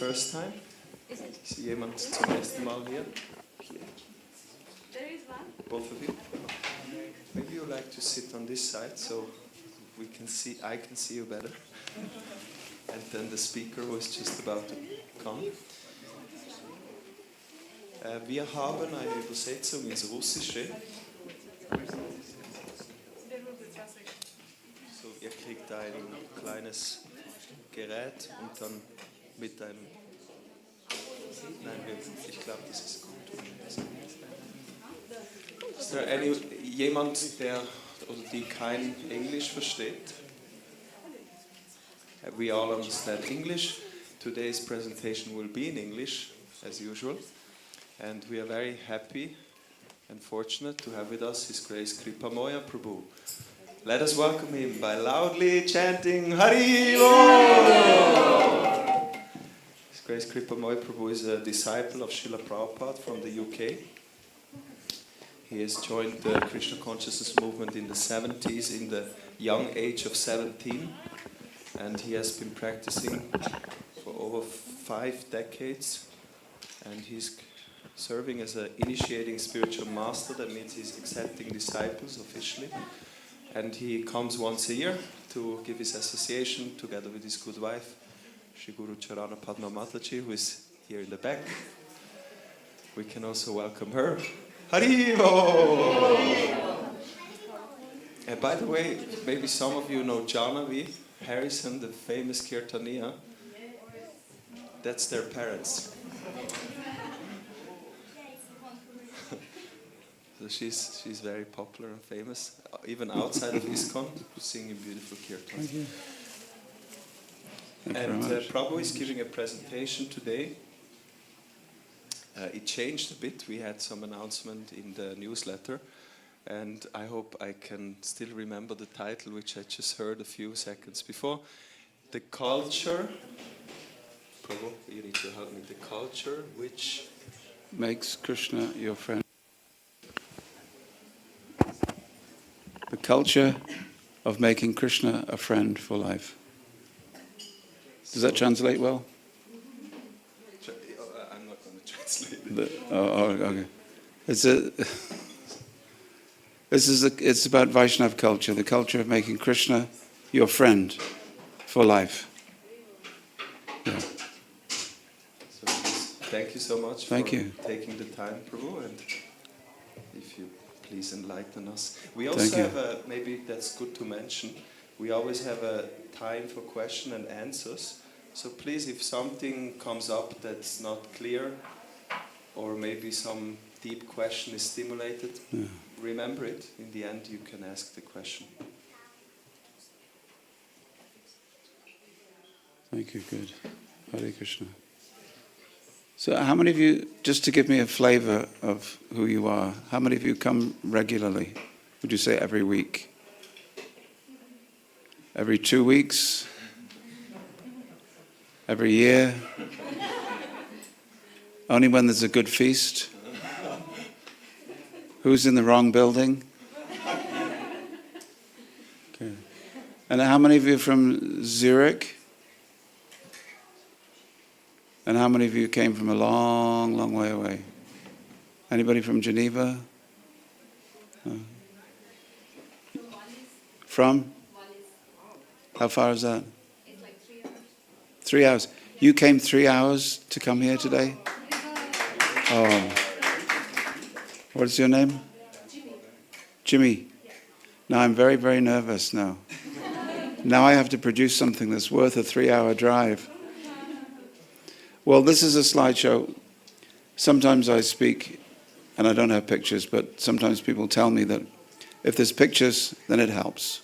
first time? Ist jemand zum ersten Mal hier? There is one. Both of you? Maybe you like to sit on this side so we can see. I can see you better. And then the speaker who is just about to come. Wir haben eine Übersetzung ins Russische. So, ihr kriegt ein kleines Gerät und dann mit einem... Nein, ich glaube, das ist gut. Ist da jemand, der oder die kein Englisch versteht? We all understand English. Today's presentation will be in English, as usual. And we are very happy and fortunate to have with us His Grace Kripamoya Prabhu. Let us welcome him by loudly chanting Hari Bol! His Grace Kripamoya Prabhu is a disciple of Srila Prabhupada from the UK. He has joined the Krishna consciousness movement in the 70s, in the young age of 17. And he has been practicing for over 5 decades. And he's serving as an initiating spiritual master. That means he's accepting disciples officially. And he comes once a year to give his association together with his good wife, Shri Guru Charana Padma Mataji, who is here in the back. We can also welcome her. Haribo! And by the way, maybe some of you know Janavi Harrison, the famous Kirtaniya. That's their parents. So she's very popular and famous, even outside of ISKCON, singing beautiful kirtan. Thank you. And Prabhu is giving a presentation today. It changed a bit. We had some announcement in the newsletter. And I hope I can still remember the title, which I just heard a few seconds before. The culture, Prabhu, you need to help me. The culture which makes Krishna your friend. The culture of making Krishna a friend for life. Does that translate well? I'm not going to translate it. Okay. It's about Vaisnav culture, the culture of making Krishna your friend for life. Yeah. So thank you so much for taking the time, Prabhu, and if you please enlighten us. We also have maybe that's good to mention, we always have a time for question and answers. So please, if something comes up that's not clear, or maybe some deep question is stimulated, remember it. In the end, you can ask the question. Thank you, good. Hare Krishna. So how many of you, just to give me a flavor of who you are, how many of you come regularly? Would you say every week? Every 2 weeks? Every year? Only when there's a good feast? Who's in the wrong building? Okay. And how many of you are from Zurich? And how many of you came from a long, long way away? Anybody from Geneva? No. From? How far is that? It's like 3 hours. 3 hours. You came 3 hours to come here today? Oh. What's your name? Jimmy. Now I'm very, very nervous now. Now I have to produce something that's worth a 3-hour drive. Well, this is a slideshow. Sometimes I speak, and I don't have pictures, but sometimes people tell me that if there's pictures, then it helps.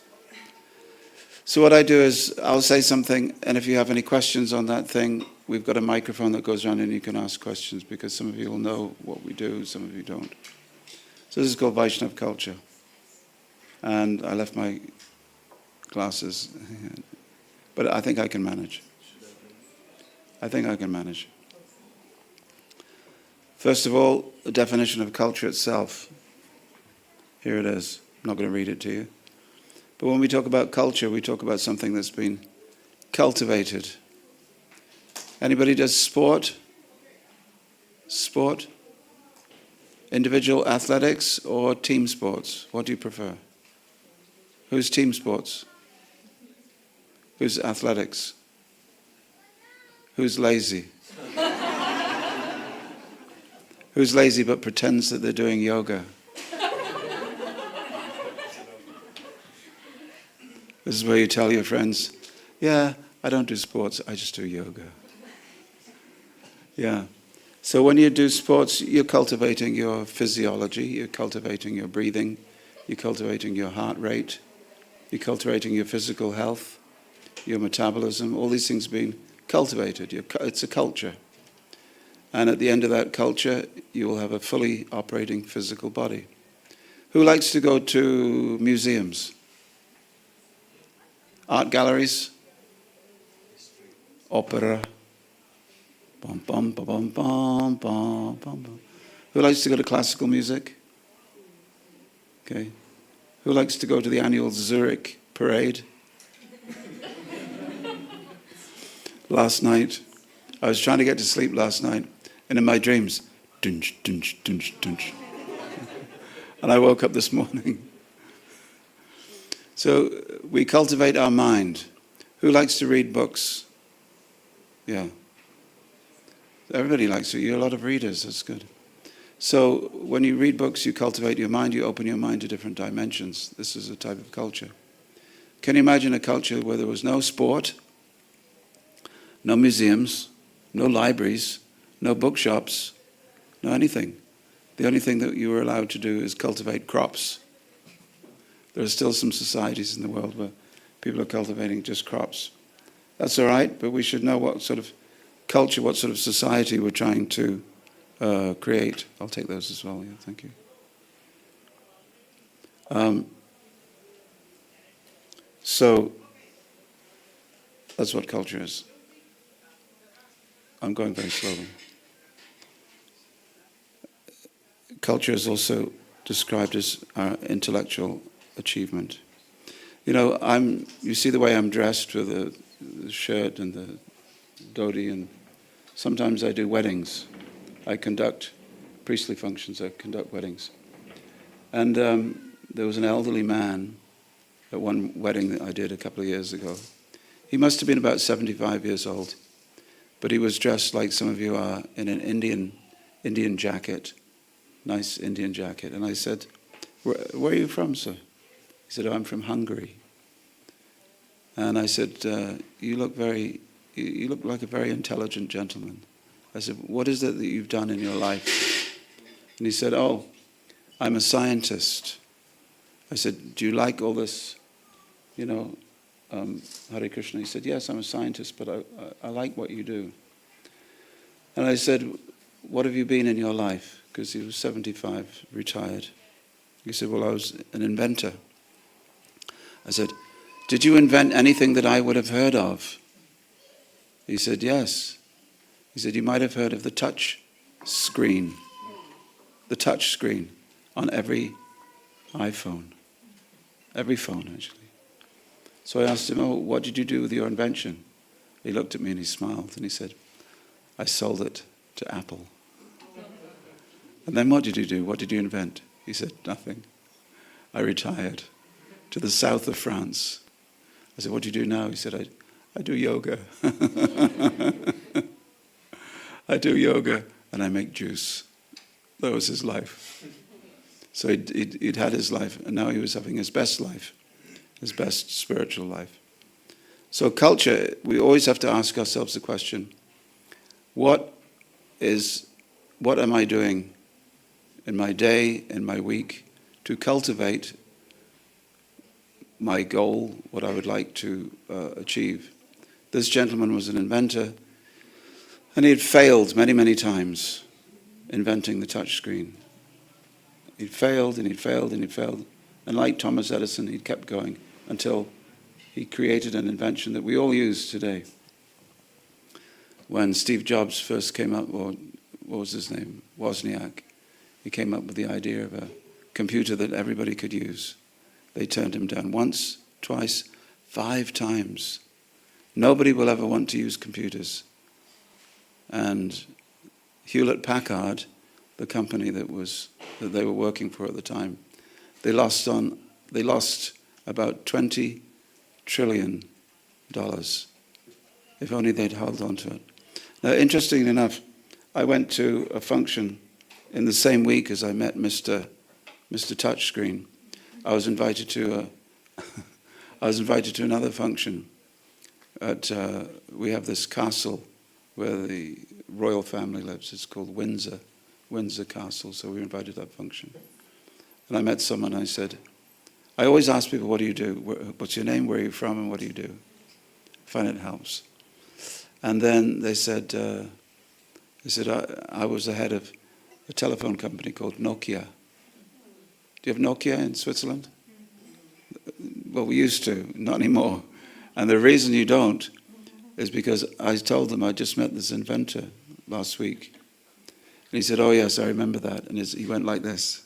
So what I do is I'll say something, and if you have any questions on that thing, we've got a microphone that goes around and you can ask questions, because some of you will know what we do, some of you don't. So this is called Vaishnava culture. And I left my glasses, but I think I can manage. First of all, the definition of culture itself. Here it is. I'm not going to read it to you. But when we talk about culture, we talk about something that's been cultivated Anybody does sport? Sport? Individual athletics or team sports? What do you prefer? Who's team sports? Who's athletics? Who's lazy? Who's lazy but pretends that they're doing yoga? This is where you tell your friends, yeah, I don't do sports, I just do yoga. Yeah. So when you do sports, you're cultivating your physiology, you're cultivating your breathing, you're cultivating your heart rate, you're cultivating your physical health, your metabolism, all these things being cultivated. It's a culture. And at the end of that culture, you will have a fully operating physical body. Who likes to go to museums? Art galleries? Opera? Bum, bum, bum, bum, bum, bum, bum. Who likes to go to classical music? Okay. Who likes to go to the annual Zurich parade? Last night, I was trying to get to sleep last night, and in my dreams, dunch, dunch, dunch, dunch. And I woke up this morning. So we cultivate our mind. Who likes to read books? Yeah. Everybody likes it. You're a lot of readers. That's good. So when you read books, you cultivate your mind. You open your mind to different dimensions. This is a type of culture. Can you imagine a culture where there was no sport, no museums, no libraries, no bookshops, no anything? The only thing that you were allowed to do is cultivate crops. There are still some societies in the world where people are cultivating just crops. That's all right, but we should know what sort of culture, what sort of society we're trying to create. I'll take those as well, yeah, thank you. So, that's what culture is. I'm going very slowly. Culture is also described as our intellectual achievement. You know, you see the way I'm dressed with the shirt and the dhoti, and sometimes I do weddings. I conduct priestly functions, I conduct weddings. And there was an elderly man at one wedding that I did a couple of years ago. He must have been about 75 years old, but he was dressed like some of you are in an Indian jacket, nice Indian jacket. And I said, where are you from, sir? He said, oh, I'm from Hungary. And I said, you look like a very intelligent gentleman. I said, what is it that you've done in your life? And he said, oh, I'm a scientist. I said, do you like all this, Hare Krishna? He said, yes, I'm a scientist, but I like what you do. And I said, what have you been in your life? Because he was 75, retired. He said, well, I was an inventor. I said, did you invent anything that I would have heard of? He said, yes. He said, you might have heard of the touch screen. The touch screen on every iPhone. Every phone, actually. So I asked him, oh, what did you do with your invention? He looked at me and he smiled and he said, I sold it to Apple. And then what did you do? What did you invent? He said, nothing. I retired to the south of France. I said, what do you do now? He said, I do yoga. I do yoga and I make juice. That was his life. So he'd had his life, and now he was having his best life, his best spiritual life. So culture, we always have to ask ourselves the question, what am I doing in my day, in my week, to cultivate my goal, what I would like to achieve? This gentleman was an inventor, and he had failed many, many times inventing the touchscreen. He'd failed and he'd failed and he'd failed. And like Thomas Edison, he kept going until he created an invention that we all use today. When Steve Jobs first came up, or what was his name? Wozniak. He came up with the idea of a computer that everybody could use. They turned him down once, twice, 5 times. Nobody will ever want to use computers And Hewlett-Packard, the company that they were working for at the time, they lost about $20 trillion. If only they'd held on to it. Now, interestingly enough, I went to a function in the same week as I met Mr. Touchscreen. I was invited to another function we have this castle where the royal family lives. It's called Windsor Castle. So we were invited to that function. And I met someone. I said, I always ask people, what do you do? What's your name? Where are you from? And what do you do? I find it helps. And then they said, I was the head of a telephone company called Nokia. Do you have Nokia in Switzerland? Well, we used to, not anymore. And the reason you don't is because I told them I just met this inventor last week. And he said, oh yes, I remember that. And he went like this.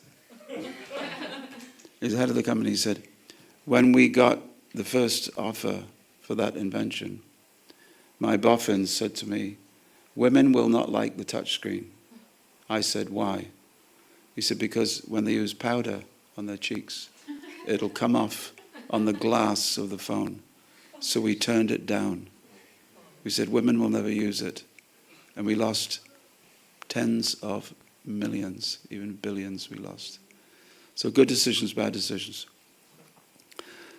He's the head of the company. He said, when we got the first offer for that invention, my boffins said to me, women will not like the touchscreen. I said, why? He said, because when they use powder on their cheeks, it'll come off on the glass of the phone. So we turned it down. We said, women will never use it. And we lost tens of millions, even billions we lost. So good decisions, bad decisions.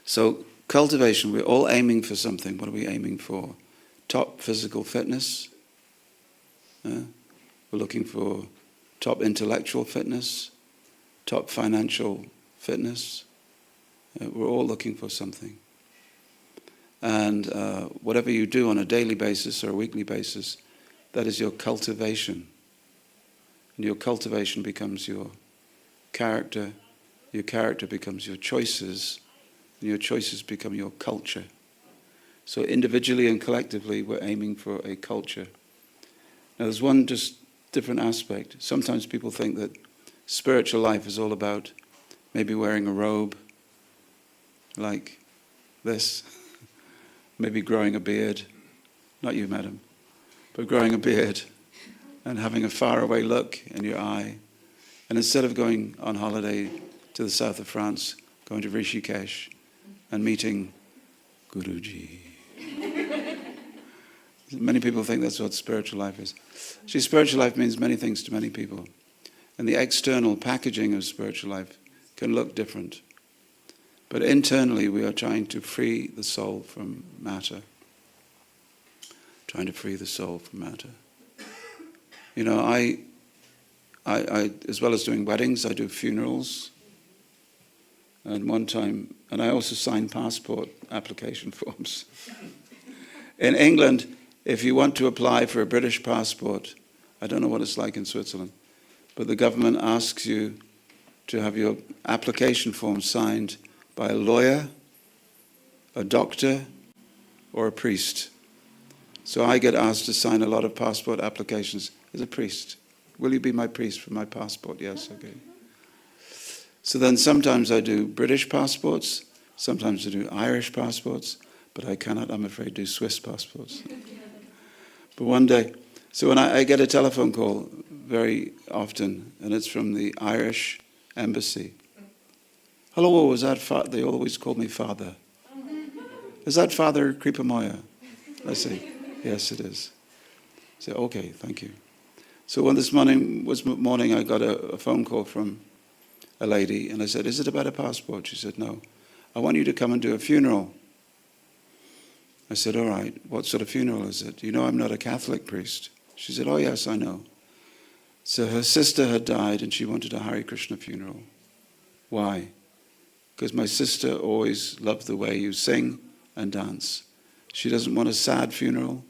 So cultivation, we're all aiming for something. What are we aiming for? Top physical fitness. We're looking for top intellectual fitness, top financial fitness. We're all looking for something. And whatever you do on a daily basis or a weekly basis, that is your cultivation. And your cultivation becomes your character becomes your choices, and your choices become your culture. So individually and collectively, we're aiming for a culture. Now there's one just different aspect. Sometimes people think that spiritual life is all about maybe wearing a robe like this, maybe growing a beard, not you, madam, but growing a beard and having a faraway look in your eye. And instead of going on holiday to the south of France, going to Rishikesh and meeting Guruji. Many people think that's what spiritual life is. See, spiritual life means many things to many people. And the external packaging of spiritual life can look different. But internally, we are trying to free the soul from matter. Trying to free the soul from matter. You know, I as well as doing weddings, I do funerals. And one time, and I also sign passport application forms. In England, if you want to apply for a British passport, I don't know what it's like in Switzerland, but the government asks you to have your application form signed by a lawyer, a doctor, or a priest. So I get asked to sign a lot of passport applications as a priest. Will you be my priest for my passport? Yes, okay. So then sometimes I do British passports, sometimes I do Irish passports, but I cannot, I'm afraid, do Swiss passports. But one day, so when I get a telephone call very often, and it's from the Irish embassy. Hello, is that they always call me Father. Is that Father Kripamoya? I say, yes, it is. I say, okay, thank you. So when this morning I got a phone call from a lady, and I said, is it about a passport? She said, no. I want you to come and do a funeral. I said, all right, what sort of funeral is it? You know I'm not a Catholic priest. She said, oh yes, I know. So her sister had died and she wanted a Hare Krishna funeral. Why? Because my sister always loved the way you sing and dance. She doesn't want a sad funeral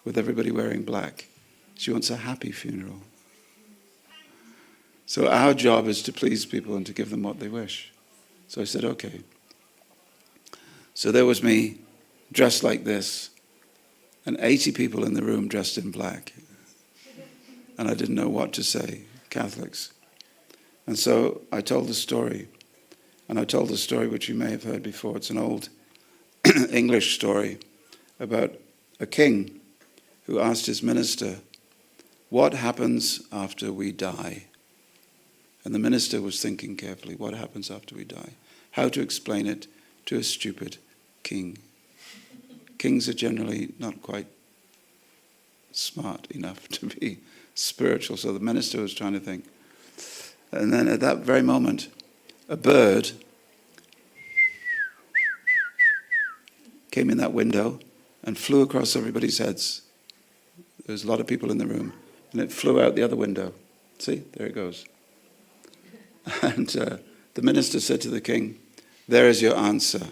with everybody wearing black. She wants a happy funeral. So our job is to please people and to give them what they wish. So I said, okay. So there was me, dressed like this, and 80 people in the room dressed in black. And I didn't know what to say, Catholics. And so I told the story. And I told the story which you may have heard before. It's an old English story about a king who asked his minister what happens after we die? And the minister was thinking carefully, what happens after we die? How to explain it to a stupid king. Kings are generally not quite smart enough to be spiritual. So the minister was trying to think. And then at that very moment, a bird came in that window and flew across everybody's heads. There was a lot of people in the room. And it flew out the other window. See, there it goes. And the minister said to the king, there is your answer.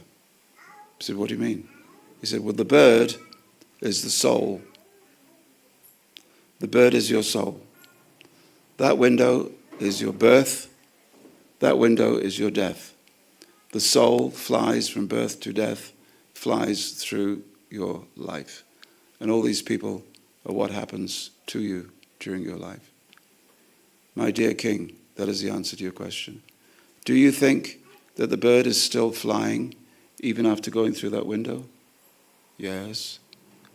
He said, what do you mean? He said, well, the bird is the soul. The bird is your soul. That window is your birth. That window is your death. The soul flies from birth to death, flies through your life. And all these people are what happens to you during your life. My dear king, that is the answer to your question. Do you think that the bird is still flying even after going through that window? Yes.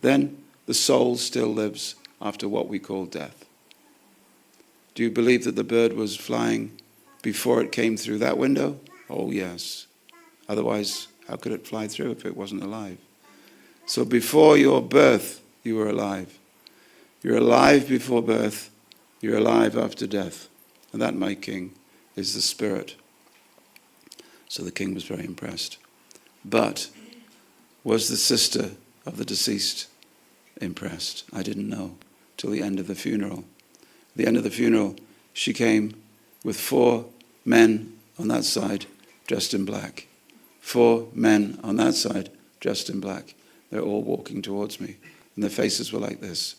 Then the soul still lives after what we call death. Do you believe that the bird was flying before it came through that window? Oh, yes. Otherwise, how could it fly through if it wasn't alive? So before your birth, you were alive. You're alive before birth. You're alive after death. And that, my king, is the spirit. So the king was very impressed. But was the sister of the deceased impressed? I didn't know till the end of the funeral. At the end of the funeral, she came with 4 men on that side dressed in black. 4 men on that side dressed in black. They're all walking towards me. And their faces were like this.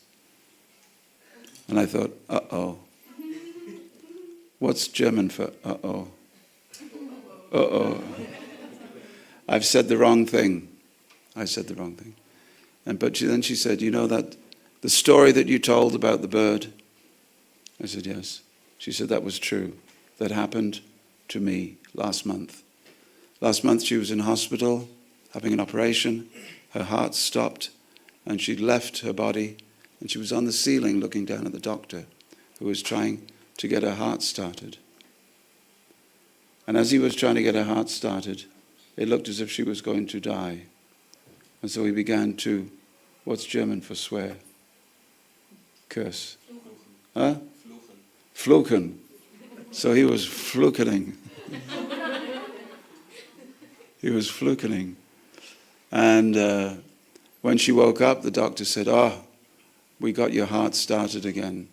And I thought, uh-oh. What's German for uh-oh? Uh-oh. I've said the wrong thing. I said the wrong thing. But then she said, you know that the story that you told about the bird? I said, yes. She said, that was true. That happened to me last month. Last month she was in hospital having an operation. Her heart stopped and she'd left her body and she was on the ceiling looking down at the doctor who was trying to get her heart started. And as he was trying to get her heart started, it looked as if she was going to die. And so he began to, what's German for swear? Curse. Huh? Fluchen. So he was flukening. He was flukening. And when she woke up, the doctor said, we got your heart started again.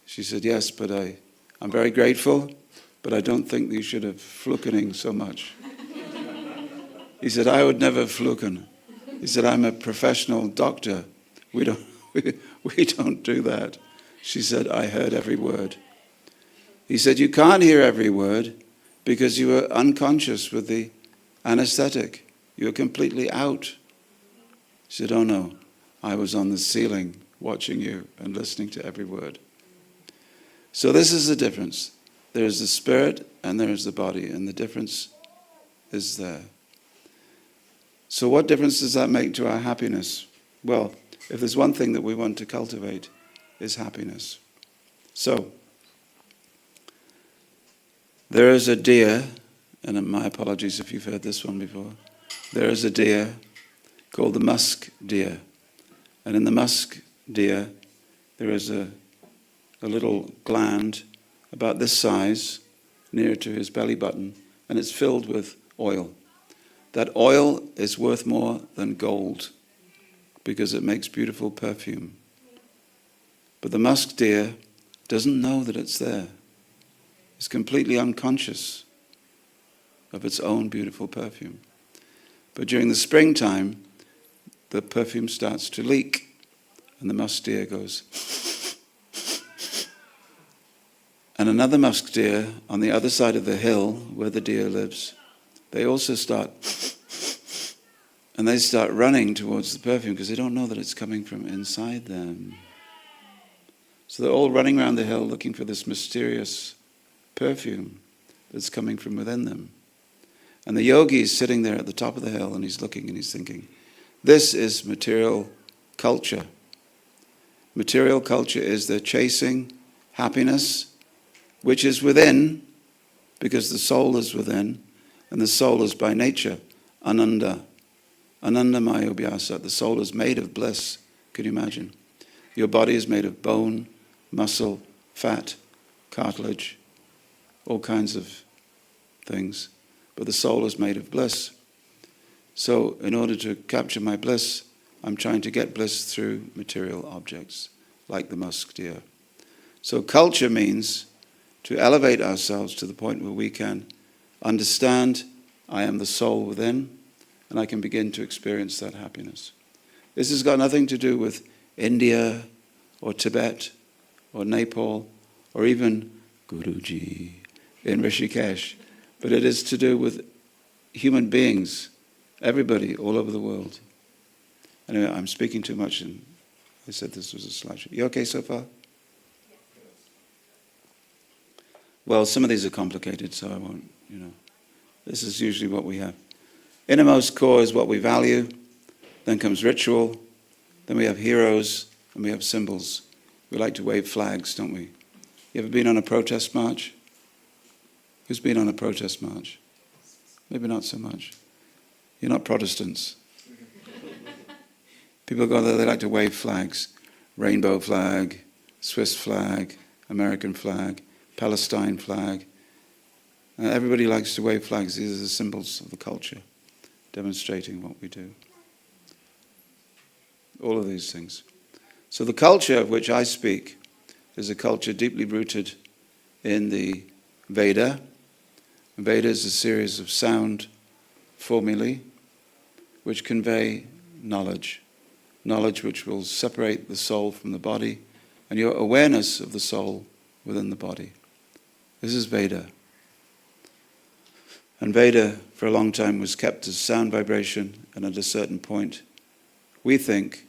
She said, yes, but I'm very grateful, but I don't think that you should have flukening so much. He said, I would never fluken. He said, I'm a professional doctor. We don't do that. She said, I heard every word. He said, you can't hear every word because you were unconscious with the anesthetic. You were completely out. She said, oh no, I was on the ceiling watching you and listening to every word. So this is the difference. There is the spirit and there is the body, and the difference is there. So what difference does that make to our happiness? Well, if there's one thing that we want to cultivate, is happiness. So, there is a deer, and my apologies if you've heard this one before. There is a deer called the musk deer. And in the musk deer, there is a little gland about this size, near to his belly button, and it's filled with oil. That oil is worth more than gold because it makes beautiful perfume. But the musk deer doesn't know that it's there. It's completely unconscious of its own beautiful perfume. But during the springtime, the perfume starts to leak, and the musk deer goes. And another musk deer on the other side of the hill where the deer lives, they also start, and they start running towards the perfume because they don't know that it's coming from inside them. So they're all running around the hill looking for this mysterious perfume that's coming from within them. And the yogi is sitting there at the top of the hill and he's looking and he's thinking, this is material culture. Material culture is the chasing happiness, which is within, because the soul is within, and the soul is by nature ananda. Ananda mayobhyasa. The soul is made of bliss. Can you imagine? Your body is made of bone, muscle, fat, cartilage, all kinds of things. But the soul is made of bliss. So in order to capture my bliss, I'm trying to get bliss through material objects, like the musk deer. So culture means to elevate ourselves to the point where we can understand I am the soul within, and I can begin to experience that happiness. This has got nothing to do with India or Tibet or Nepal or even Guruji in Rishikesh, but it is to do with human beings, everybody all over the world. Anyway, I'm speaking too much, and I said this was a slideshow. You okay so far? Well, some of these are complicated, so I won't, This is usually what we have. Innermost core is what we value. Then comes ritual. Then we have heroes, and we have symbols. We like to wave flags, don't we? You ever been on a protest march? Who's been on a protest march? Maybe not so much. You're not Protestants. People go there, they like to wave flags. Rainbow flag, Swiss flag, American flag, Palestine flag. Everybody likes to wave flags. These are the symbols of the culture, demonstrating what we do. All of these things. So the culture of which I speak is a culture deeply rooted in the Veda. Veda is a series of sound formulae which convey knowledge. Knowledge which will separate the soul from the body and your awareness of the soul within the body. This is Veda. And Veda, for a long time, was kept as sound vibration, and at a certain point, we think,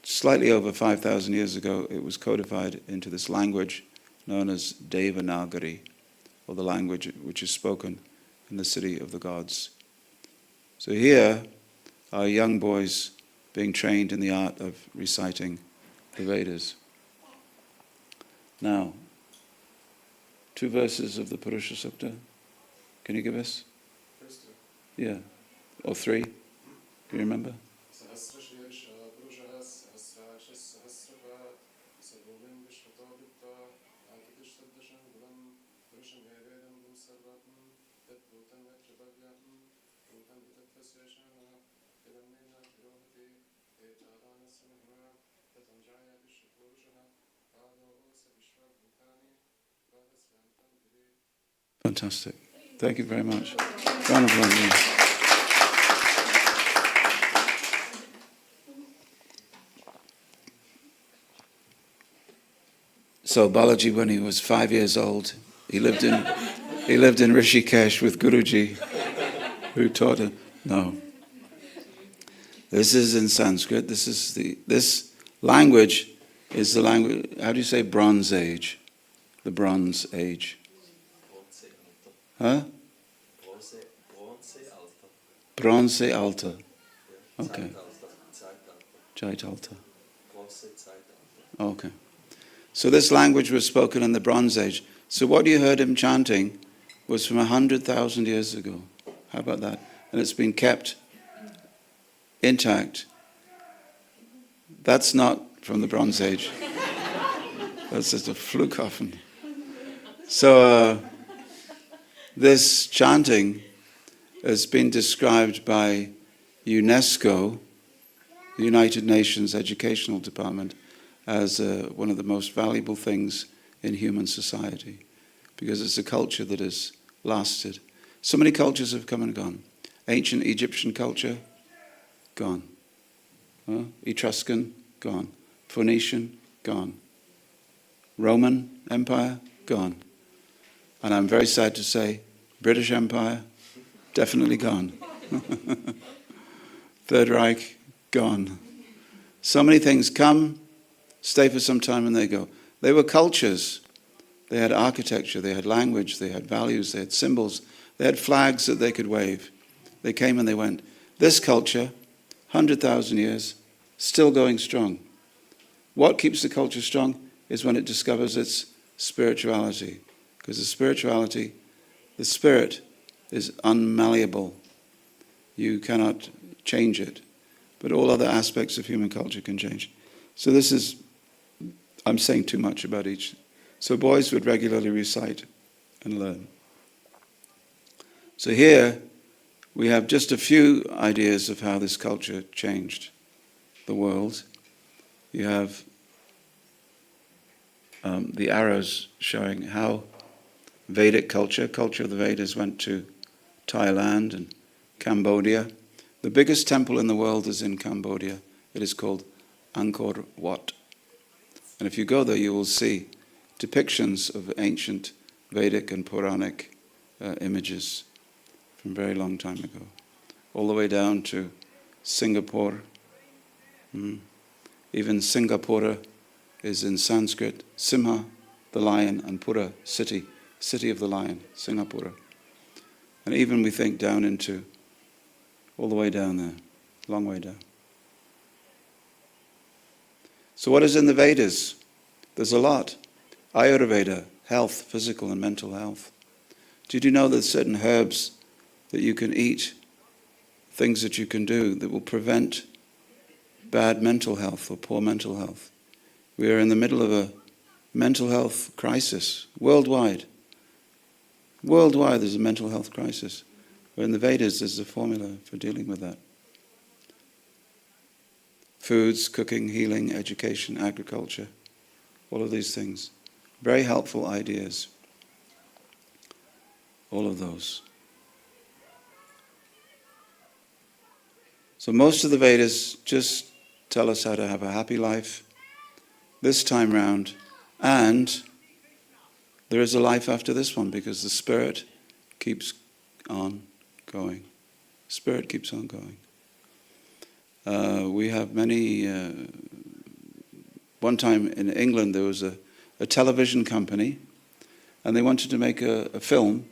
slightly over 5,000 years ago, it was codified into this language known as Devanagari, or the language which is spoken in the city of the gods. So here are young boys being trained in the art of reciting the Vedas. Now, 2 verses of the Purusha Sukta. Can you give us? First two. Yeah. Or 3. Do you remember? Fantastic. Thank you very much. Round of applause. So Balaji, when he was 5 years old, he lived in Rishikesh with Guruji, who taught him. No. This is in Sanskrit. This language is the language. How do you say Bronze Age? The Bronze Age. Huh? Bronze Alter. Okay. Zeitalter. Okay. So this language was spoken in the Bronze Age. So what you heard him chanting was from 100,000 years ago. How about that? And it's been kept intact. That's not from the Bronze Age. That's just a fluke often. So this chanting has been described by UNESCO, the United Nations Educational Department, as one of the most valuable things in human society, because it's a culture that has lasted. So many cultures have come and gone. Ancient Egyptian culture, gone. Etruscan, gone. Phoenician, gone. Roman Empire, gone. And I'm very sad to say, British Empire, definitely gone. Third Reich, gone. So many things come, stay for some time, and they go. They were cultures. They had architecture, they had language, they had values, they had symbols, they had flags that they could wave. They came and they went. This culture, 100,000 years, still going strong. What keeps the culture strong is when it discovers its spirituality. Because the spirit is unmalleable. You cannot change it. But all other aspects of human culture can change. So this is, I'm saying too much about each. So boys would regularly recite and learn. So here we have just a few ideas of how this culture changed the world. You have the arrows showing how Vedic culture of the Vedas went to Thailand and Cambodia. The biggest temple in the world is in Cambodia. It is called Angkor Wat. And if you go there, you will see depictions of ancient Vedic and Puranic images from a very long time ago. All the way down to Singapore. Even Singapura is in Sanskrit, Simha, the lion, and Pura, city of the lion, Singapura. And even we think down into, all the way down there, long way down. So what is in the Vedas? There's a lot. Ayurveda, health, physical and mental health. Did you know there's certain herbs that you can eat, things that you can do that will prevent bad mental health or poor mental health? We are in the middle of a mental health crisis worldwide. Worldwide there's a mental health crisis. Where in the Vedas there's a formula for dealing with that. Foods, cooking, healing, education, agriculture, all of these things. Very helpful ideas. All of those. So most of the Vedas just tell us how to have a happy life this time round, and there is a life after this one because the spirit keeps on going. Spirit keeps on going. We have many... one time in England there was a television company and they wanted to make a film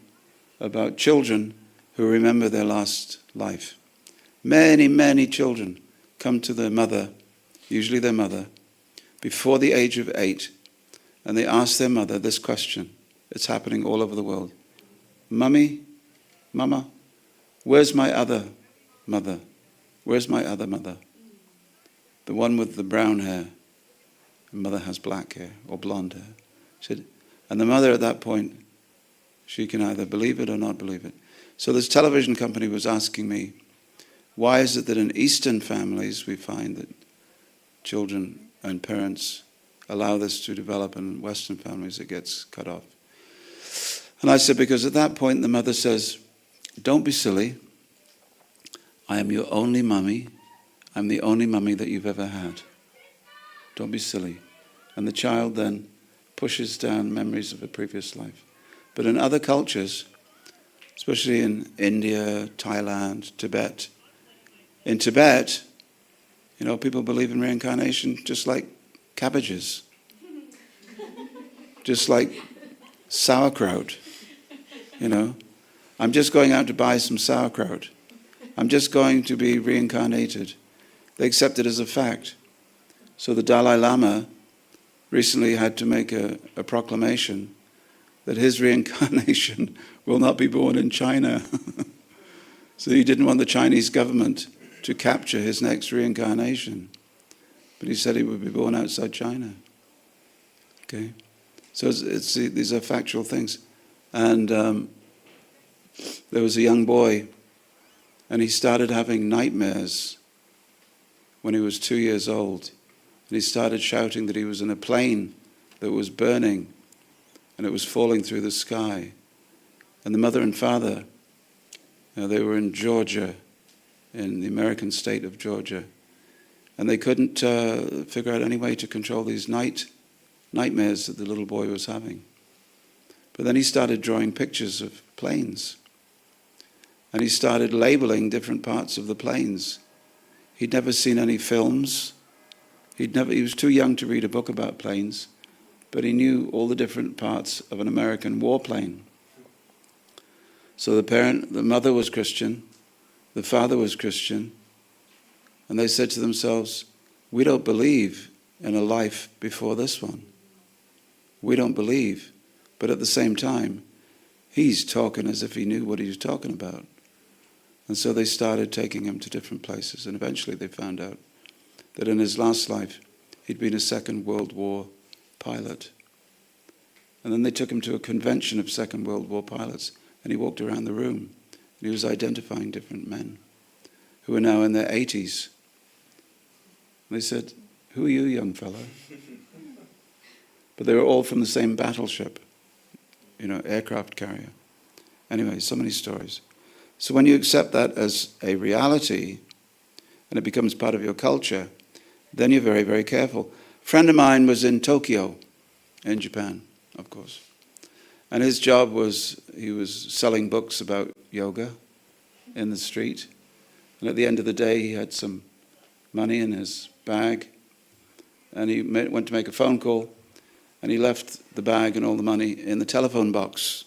about children who remember their last life. Many, many children come to their mother, usually their mother, before the age of 8, and they ask their mother this question. It's happening all over the world. Mummy, Mama, where's my other mother? Where's my other mother? The one with the brown hair. The mother has black hair or blonde hair. She said, and the mother at that point, she can either believe it or not believe it. So this television company was asking me, why is it that in Eastern families we find that children and parents allow this to develop, and in Western families it gets cut off? And I said, because at that point the mother says, don't be silly. I am your only mummy. I'm the only mummy that you've ever had. Don't be silly. And the child then pushes down memories of a previous life. But in other cultures, especially in India, Thailand, Tibet, in Tibet, people believe in reincarnation just like cabbages. Just like sauerkraut. I'm just going out to buy some sauerkraut. I'm just going to be reincarnated. They accept it as a fact. So the Dalai Lama recently had to make a proclamation that his reincarnation will not be born in China. So he didn't want the Chinese government to capture his next reincarnation. But he said he would be born outside China. Okay? So these are factual things. And there was a young boy, and he started having nightmares when he was 2 years old. And he started shouting that he was in a plane that was burning, and it was falling through the sky. And the mother and father, they were in Georgia, in the American state of Georgia, and they couldn't figure out any way to control these nightmares that the little boy was having. But then he started drawing pictures of planes, and he started labeling different parts of the planes. He'd never seen any films. He was too young to read a book about planes, but he knew all the different parts of an American warplane. So the mother was Christian, the father was Christian, and they said to themselves, we don't believe in a life before this one. We don't believe, but at the same time, he's talking as if he knew what he was talking about. And so they started taking him to different places, and eventually they found out that in his last life, he'd been a Second World War pilot. And then they took him to a convention of Second World War pilots, and he walked around the room, and he was identifying different men who are now in their 80s. And they said, "Who are you, young fellow?" But they were all from the same battleship, aircraft carrier. Anyway, so many stories. So when you accept that as a reality, and it becomes part of your culture, then you're very, very careful. A friend of mine was in Tokyo, in Japan, of course. And his job was, he was selling books about yoga in the street. And at the end of the day, he had some money in his bag. And he went to make a phone call. And he left the bag and all the money in the telephone box.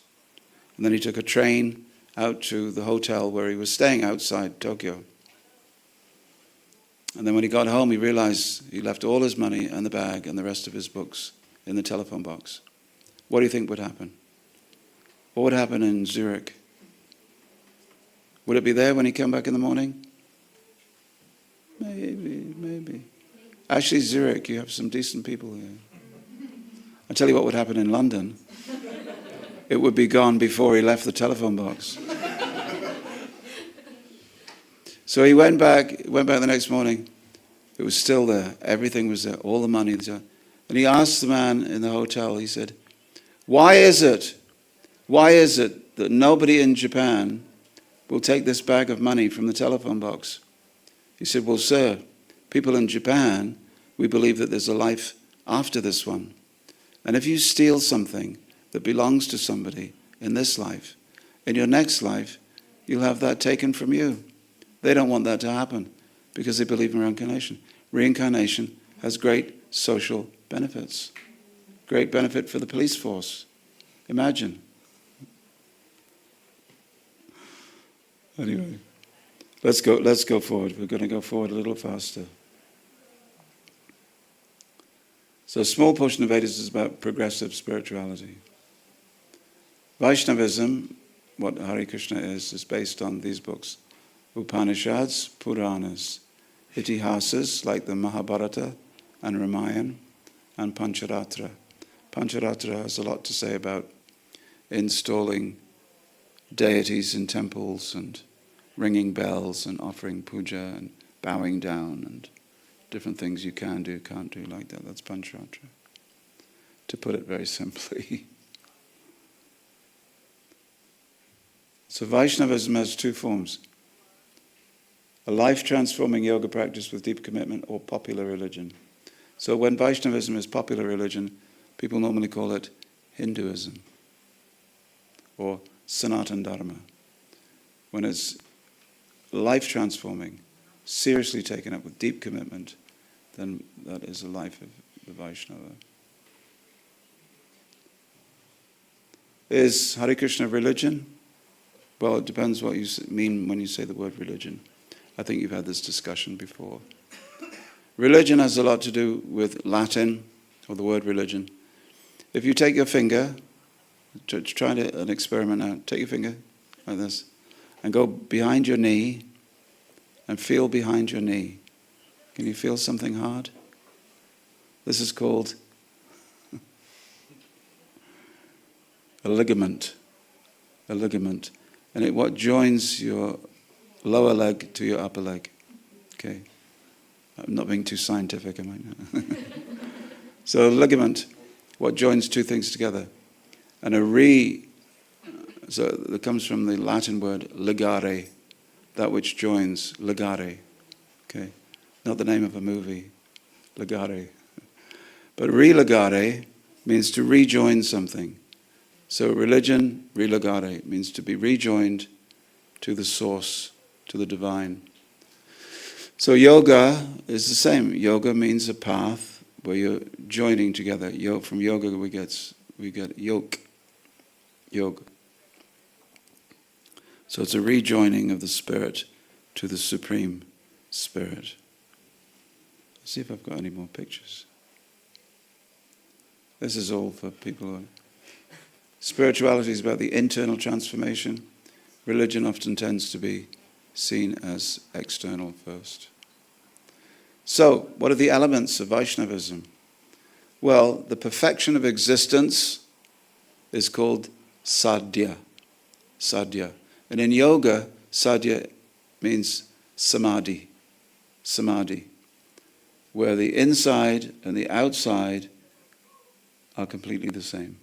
And then he took a train out to the hotel where he was staying outside Tokyo. And then when he got home, he realized he left all his money and the bag and the rest of his books in the telephone box. What do you think would happen? What would happen in Zurich? Would it be there when he came back in the morning? Maybe. Actually, Zurich, you have some decent people here. I'll tell you what would happen in London. It would be gone before he left the telephone box. So he went back the next morning. It was still there. Everything was there. All the money was there. And he asked the man in the hotel, he said, why is it that nobody in Japan will take this bag of money from the telephone box? He said, well, sir, people in Japan, we believe that there's a life after this one. And if you steal something that belongs to somebody in this life, in your next life, you'll have that taken from you. They don't want that to happen because they believe in reincarnation. Reincarnation has great social benefits. Great benefit for the police force. Imagine. Anyway, let's go forward. We're going to go forward a little faster. So a small portion of Vedas is about progressive spirituality. Vaishnavism, what Hare Krishna is based on these books. Upanishads, Puranas, Itihasas like the Mahabharata and Ramayana, and Pancharatra. Pancharatra has a lot to say about installing deities in temples and ringing bells and offering puja and bowing down and different things you can do, can't do like that. That's Pancharatra, to put it very simply. So Vaishnavism has two forms. A life-transforming yoga practice with deep commitment, or popular religion. So when Vaishnavism is popular religion, people normally call it Hinduism or Sanatana Dharma. When it's life-transforming, seriously taken up with deep commitment, then that is the life of the Vaishnava. Is Hare Krishna religion? Well, it depends what you mean when you say the word religion. I think you've had this discussion before. Religion has a lot to do with Latin, or the word religion. If you take your finger, try an experiment now. Take your finger like this, and go behind your knee, and feel behind your knee. Can you feel something hard? This is called a ligament. A ligament. And what joins your lower leg to your upper leg. Okay. I'm not being too scientific, am I? So a ligament, what joins two things together. And so that comes from the Latin word ligare, that which joins, ligare. Okay. Not the name of a movie, ligare. But religare means to rejoin something. So religion, religare, means to be rejoined to the source, to the divine. So yoga is the same. Yoga means a path where you're joining together. From yoga we get yoke. Yoga. So it's a rejoining of the spirit to the Supreme Spirit. Let's see if I've got any more pictures. This is all for people who... Spirituality is about the internal transformation. Religion often tends to be seen as external first. So, what are the elements of Vaishnavism? Well, the perfection of existence is called sadhya. Sadhya. And in yoga, sadhya means samadhi. Samadhi. Where the inside and the outside are completely the same.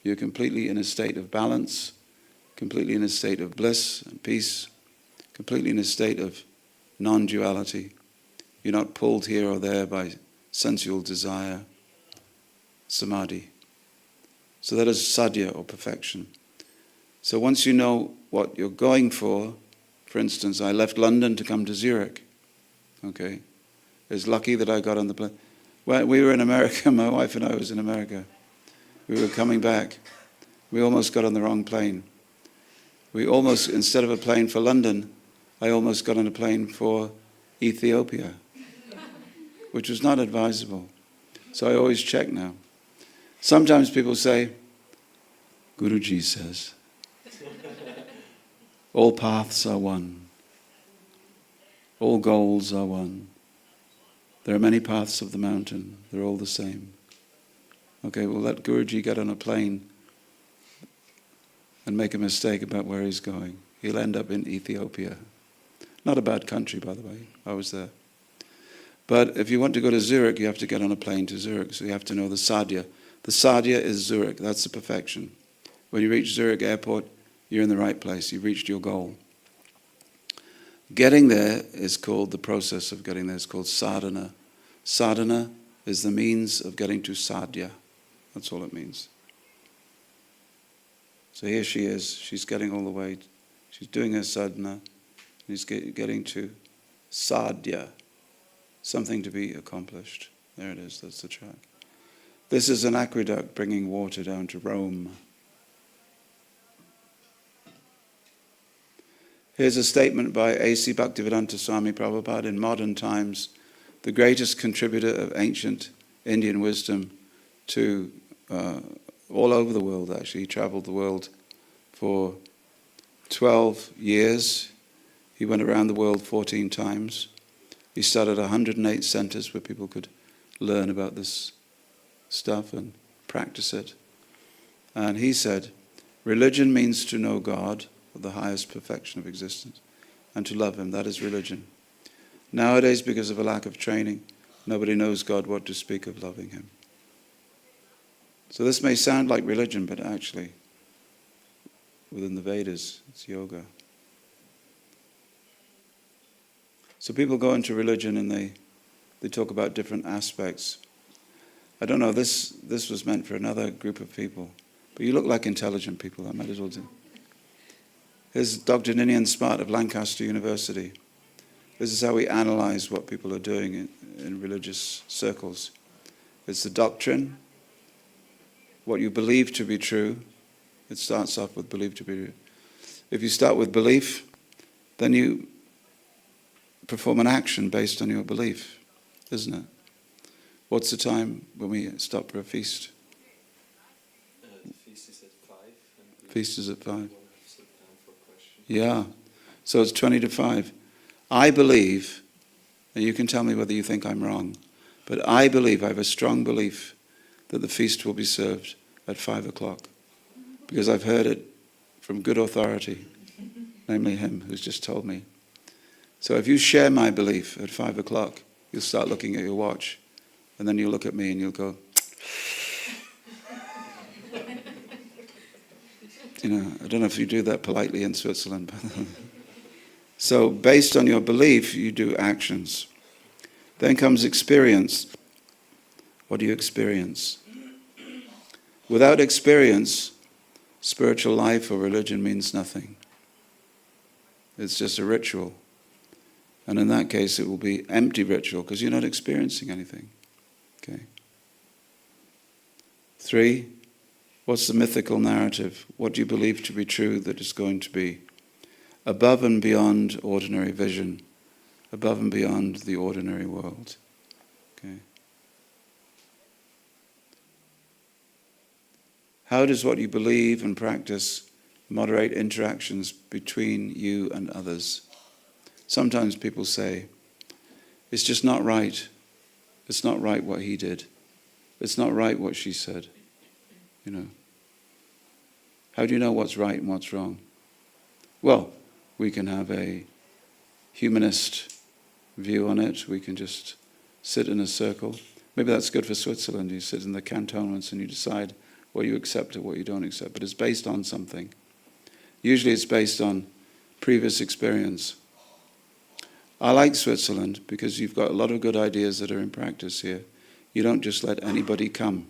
You're completely in a state of balance, completely in a state of bliss and peace, completely in a state of non-duality. You're not pulled here or there by sensual desire. Samadhi. So that is sadhya, or perfection. So once you know what you're going for instance, I left London to come to Zurich. Okay? It's lucky that I got on the plane. When we were in America, my wife and I was in America. We were coming back. We almost got on the wrong plane. We almost, instead of a plane for London, I almost got on a plane for Ethiopia, which was not advisable. So I always check now. Sometimes people say, Guruji says, all paths are one. All goals are one. There are many paths of the mountain. They're all the same. Okay, well, let Guruji get on a plane and make a mistake about where he's going. He'll end up in Ethiopia. Not a bad country, by the way. I was there. But if you want to go to Zurich, you have to get on a plane to Zurich. So you have to know the sadhya. The sadhya is Zurich. That's the perfection. When you reach Zurich airport, you're in the right place. You've reached your goal. Getting there is called, the process of getting there is called sadhana. Sadhana is the means of getting to sadhya. That's all it means. So here she is. She's getting all the way. She's doing her sadhana. He's getting to sadhya. Something to be accomplished. There it is. That's the track. This is an aqueduct bringing water down to Rome. Here's a statement by A.C. Bhaktivedanta Swami Prabhupada. In modern times, the greatest contributor of ancient Indian wisdom to all over the world, actually. He traveled the world for 12 years. He went around the world 14 times. He started 108 centers where people could learn about this stuff and practice it. And he said, religion means to know God, the highest perfection of existence, and to love him. That is religion. Nowadays, because of a lack of training, nobody knows God, what to speak of loving him. So this may sound like religion, but actually, within the Vedas, it's yoga. So people go into religion and they talk about different aspects. I don't know, this was meant for another group of people, but you look like intelligent people, I might as well do. Here's Dr. Ninian Smart of Lancaster University. This is how we analyze what people are doing in religious circles. It's the doctrine, what you believe to be true. It starts off with believe to be true. If you start with belief, then you perform an action based on your belief, isn't it? What's the time when we stop for a feast? The feast is at 5. Feast is at 5. Yeah, so it's 20 to 5. I believe, and you can tell me whether you think I'm wrong, but I believe, I have a strong belief that the feast will be served at 5 o'clock, because I've heard it from good authority, namely him who's just told me. So if you share my belief at 5 o'clock, you'll start looking at your watch, and then you'll look at me and you'll go, you know, I don't know if you do that politely in Switzerland. So based on your belief, you do actions. Then comes experience. What do you experience? Without experience, spiritual life or religion means nothing. It's just a ritual. And in that case, it will be empty ritual because you're not experiencing anything. Okay. 3, what's the mythical narrative? What do you believe to be true that is going to be above and beyond ordinary vision, above and beyond the ordinary world? Okay. How does what you believe and practice moderate interactions between you and others? Sometimes people say, it's just not right. It's not right what he did. It's not right what she said. You know. How do you know what's right and what's wrong? Well, we can have a humanist view on it. We can just sit in a circle. Maybe that's good for Switzerland. You sit in the cantonments and you decide what you accept and what you don't accept. But it's based on something. Usually it's based on previous experience. I like Switzerland because you've got a lot of good ideas that are in practice here. You don't just let anybody come.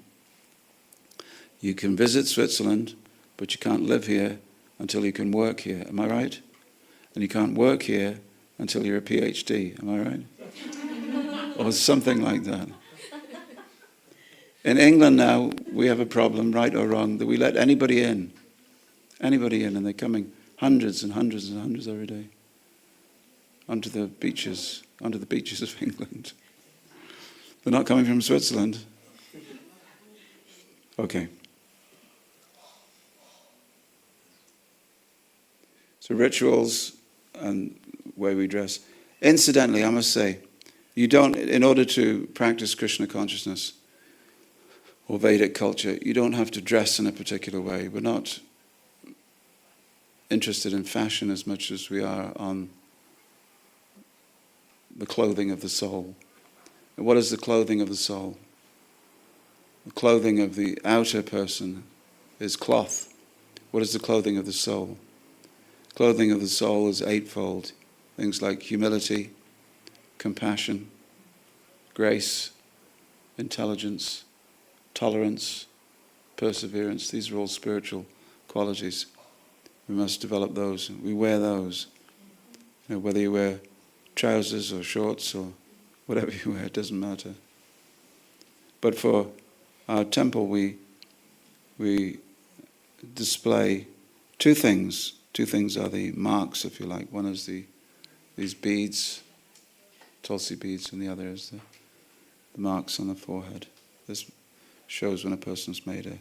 You can visit Switzerland, but you can't live here until you can work here. Am I right? And you can't work here until you're a PhD. Am I right? Or something like that. In England now, we have a problem, right or wrong, that we let anybody in, and they're coming hundreds and hundreds and hundreds every day onto the beaches of England. They're not coming from Switzerland. Okay. So rituals and way we dress. Incidentally, I must say, you don't, in order to practice Krishna consciousness or Vedic culture, you don't have to dress in a particular way. We're not interested in fashion as much as we are on the clothing of the soul. And what is the clothing of the soul? The clothing of the outer person is cloth. What is the clothing of the soul? Clothing of the soul is eightfold. Things like humility, compassion, grace, intelligence, tolerance, perseverance. These are all spiritual qualities. We must develop those. We wear those. You know, whether you wear trousers or shorts or whatever you wear, it doesn't matter. But for our temple, we display two things. Two things are the marks, if you like. One is these beads, tulsi beads, and the other is the marks on the forehead. This shows when a person's made a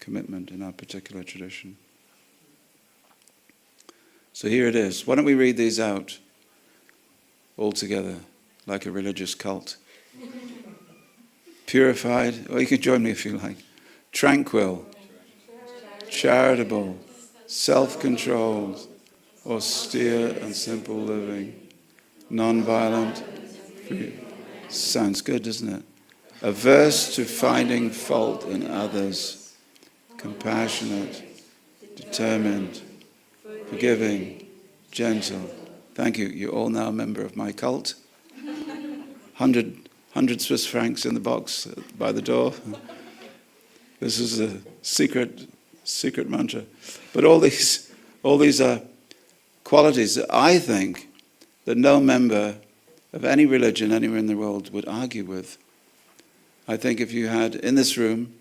commitment in our particular tradition. So here it is. Why don't we read these out all together, like a religious cult? Purified, or you can join me if you like. Tranquil, charitable, self-controlled, austere and simple living, non-violent, free. Sounds good, doesn't it? Averse to finding fault in others, compassionate, determined, forgiving, gentle. Thank you. You're all now a member of my cult. 100 Swiss francs in the box by the door. This is a secret mantra. But all these are qualities that I think that no member of any religion anywhere in the world would argue with. I think if you had in this room,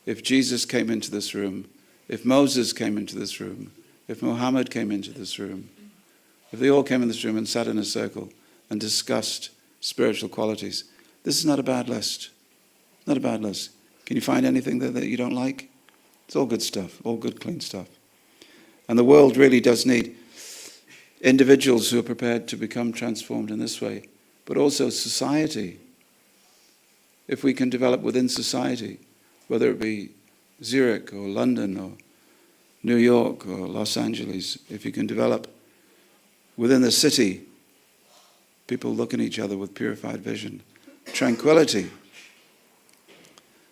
if Jesus came into this room, if Moses came into this room, if Muhammad came into this room, if they all came in this room and sat in a circle and discussed spiritual qualities, this is not a bad list. Not a bad list. Can you find anything there that you don't like? It's all good stuff, all good, clean stuff. And the world really does need individuals who are prepared to become transformed in this way, but also society. If we can develop within society, whether it be Zurich or London or New York or Los Angeles, if you can develop within the city, people look at each other with purified vision, tranquility,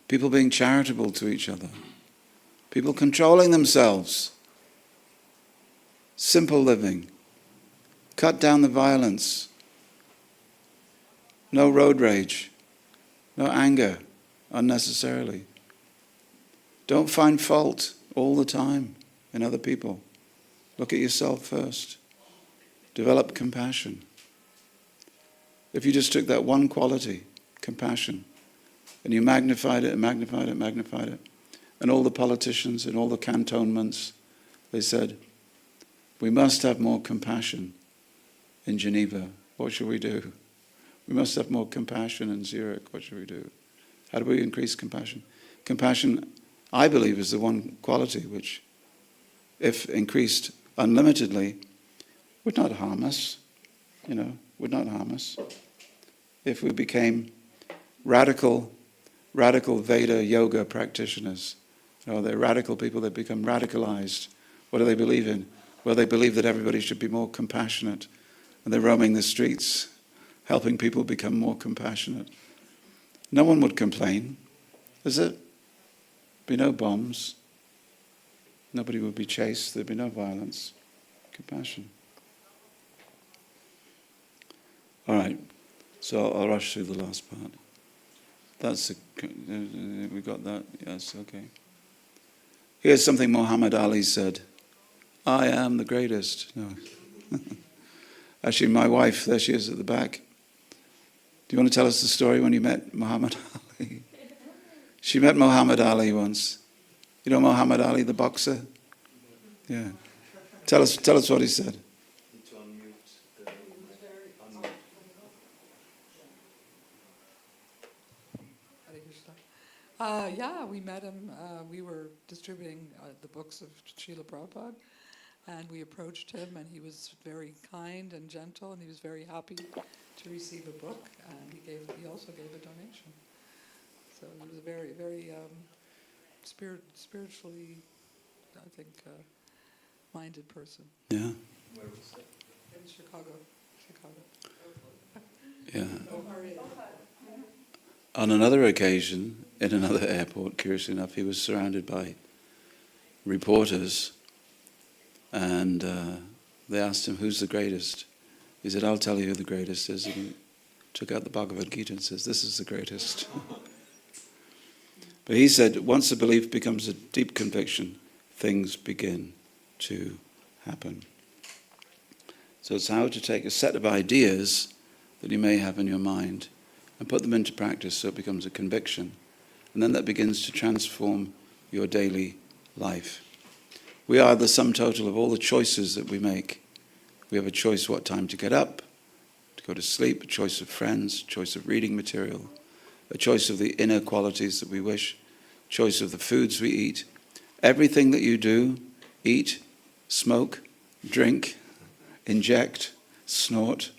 people being charitable to each other, people controlling themselves, simple living, cut down the violence, no road rage, no anger unnecessarily. Don't find fault all the time in other people. Look at yourself first. Develop compassion. If you just took that one quality, compassion, and you magnified it and magnified it and magnified it, and all the politicians and all the cantonments, they said, we must have more compassion in Geneva. What should we do? We must have more compassion in Zurich. What should we do? How do we increase compassion? Compassion I believe is the one quality which, if increased unlimitedly, would not harm us, would not harm us. If we became radical Veda yoga practitioners, they're radical people that become radicalized. What do they believe in? Well, they believe that everybody should be more compassionate, and they're roaming the streets, helping people become more compassionate. No one would complain, is it? There'd be no bombs. Nobody would be chased. There'd be no violence. Compassion. All right. So I'll rush through the last part. We got that? Yes, okay. Here's something Muhammad Ali said. I am the greatest. No. Actually, my wife, there she is at the back. Do you want to tell us the story when you met Muhammad Ali? She met Muhammad Ali once. You know Muhammad Ali, the boxer? Yeah. Tell us what he said. Yeah, we met him. We were distributing the books of Srila Prabhupada, and we approached him, and he was very kind and gentle, and he was very happy to receive a book, and he also gave a donation. So he was a very, very spiritually, I think, minded person. Yeah. Where was that? In Chicago. Yeah. Ohio. On another occasion, in another airport, curiously enough, he was surrounded by reporters, and they asked him, who's the greatest? He said, I'll tell you who the greatest is. And he took out the Bhagavad Gita and says, this is the greatest. But he said, once a belief becomes a deep conviction, things begin to happen. So it's how to take a set of ideas that you may have in your mind and put them into practice so it becomes a conviction. And then that begins to transform your daily life. We are the sum total of all the choices that we make. We have a choice what time to get up, to go to sleep, a choice of friends, a choice of reading material, a choice of the inner qualities that we wish, choice of the foods we eat. Everything that you do, eat, smoke, drink, inject, snort,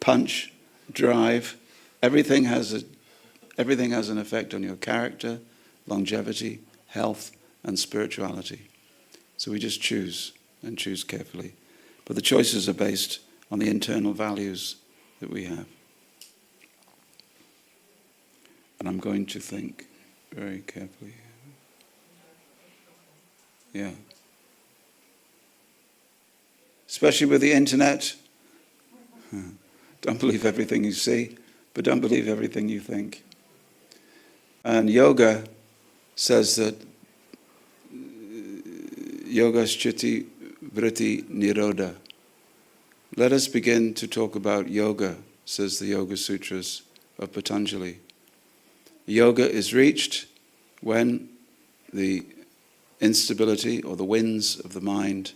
punch, drive, everything has an effect on your character, longevity, health, and spirituality. So we just choose, and choose carefully. But the choices are based on the internal values that we have. And I'm going to think very carefully. Yeah. Especially with the internet. Don't believe everything you see, but don't believe everything you think. And yoga says that yoga sthiti vritti nirodha. Let us begin to talk about yoga, says the Yoga Sutras of Patanjali. Yoga is reached when the instability or the winds of the mind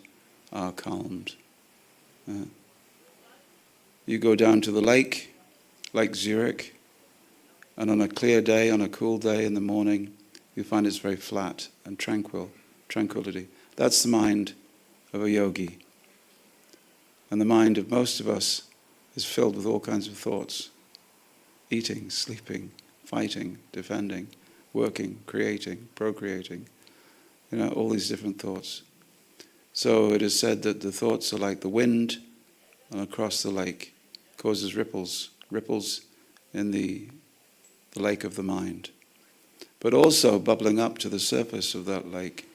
are calmed. You go down to the lake, Lake Zurich, and on a clear day, on a cool day in the morning, you find it's very flat and tranquility. That's the mind of a yogi. And the mind of most of us is filled with all kinds of thoughts. Eating, sleeping, fighting, defending, working, creating, procreating. All these different thoughts. So it is said that the thoughts are like the wind and across the lake. Causes ripples in the lake of the mind. But also bubbling up to the surface of that lake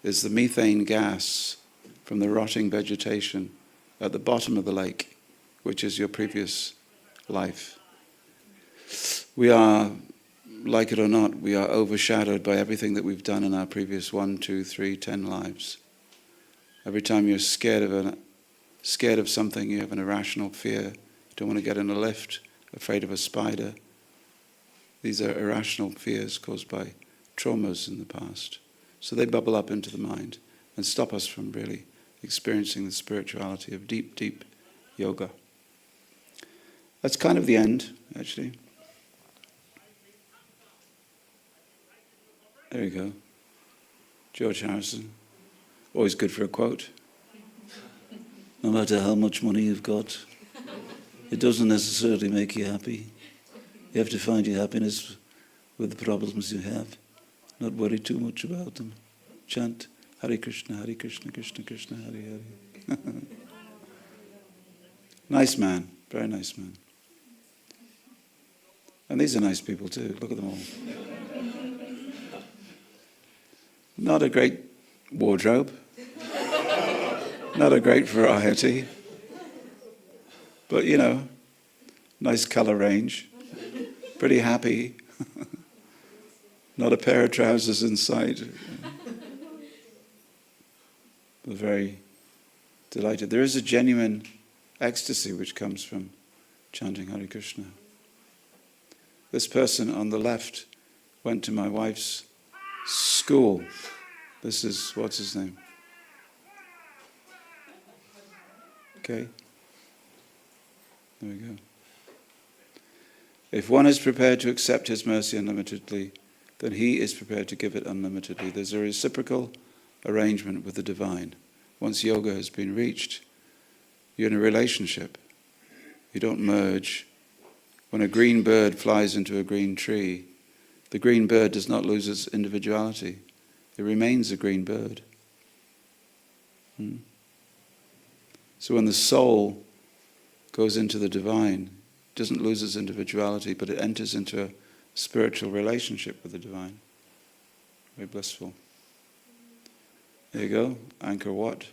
is the methane gas from the rotting vegetation at the bottom of the lake, which is your previous life. We are, like it or not, we are overshadowed by everything that we've done in our previous 1, 2, 3, 10 lives. Every time you're scared of something, you have an irrational fear. Don't want to get in a lift, afraid of a spider. These are irrational fears caused by traumas in the past. So they bubble up into the mind and stop us from really experiencing the spirituality of deep, deep yoga. That's kind of the end, actually. There you go. George Harrison. Always good for a quote. No matter how much money you've got, it doesn't necessarily make you happy. You have to find your happiness with the problems you have. Not worry too much about them. Chant Hare Krishna, Krishna Krishna, Hare Hare. Nice man, very nice man. And these are nice people too, look at them all. Not a great wardrobe, not a great variety, but nice color range, pretty happy. Not a pair of trousers in sight. But very delighted. There is a genuine ecstasy which comes from chanting Hare Krishna. This person on the left went to my wife's school. This is, what's his name? Okay. There we go. If one is prepared to accept his mercy unlimitedly, then he is prepared to give it unlimitedly. There's a reciprocal arrangement with the divine. Once yoga has been reached, you're in a relationship. You don't merge. When a green bird flies into a green tree, the green bird does not lose its individuality. It remains a green bird. So when the soul goes into the divine, it doesn't lose its individuality, but it enters into a spiritual relationship with the divine. Very blissful. There you go. Angkor Wat.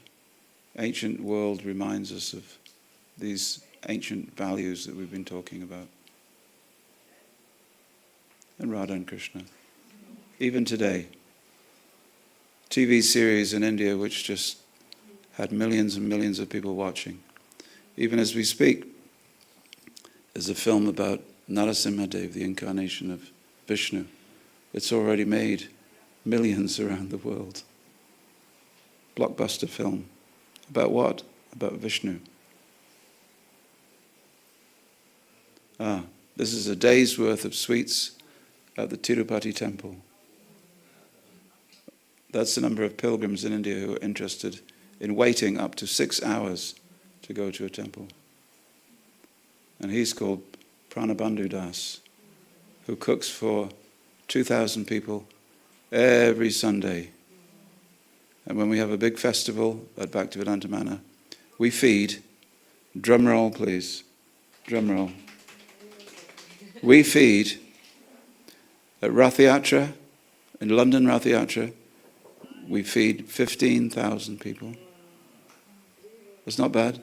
Ancient world reminds us of these ancient values that we've been talking about. And Radha and Krishna. Even today, TV series in India which just had millions and millions of people watching. Even as we speak, there's a film about Narasimhadev, the incarnation of Vishnu. It's already made millions around the world. Blockbuster film. About what? About Vishnu. This is a day's worth of sweets at the Tirupati temple. That's the number of pilgrims in India who are interested in waiting up to 6 hours to go to a temple. And he's called Pranabandhu Das, who cooks for 2,000 people every Sunday. And when we have a big festival at Bhaktivedanta Manor, we feed, drum roll please, drum roll. We feed at Rath Yatra, in London Rath Yatra, we feed 15,000 people. That's not bad.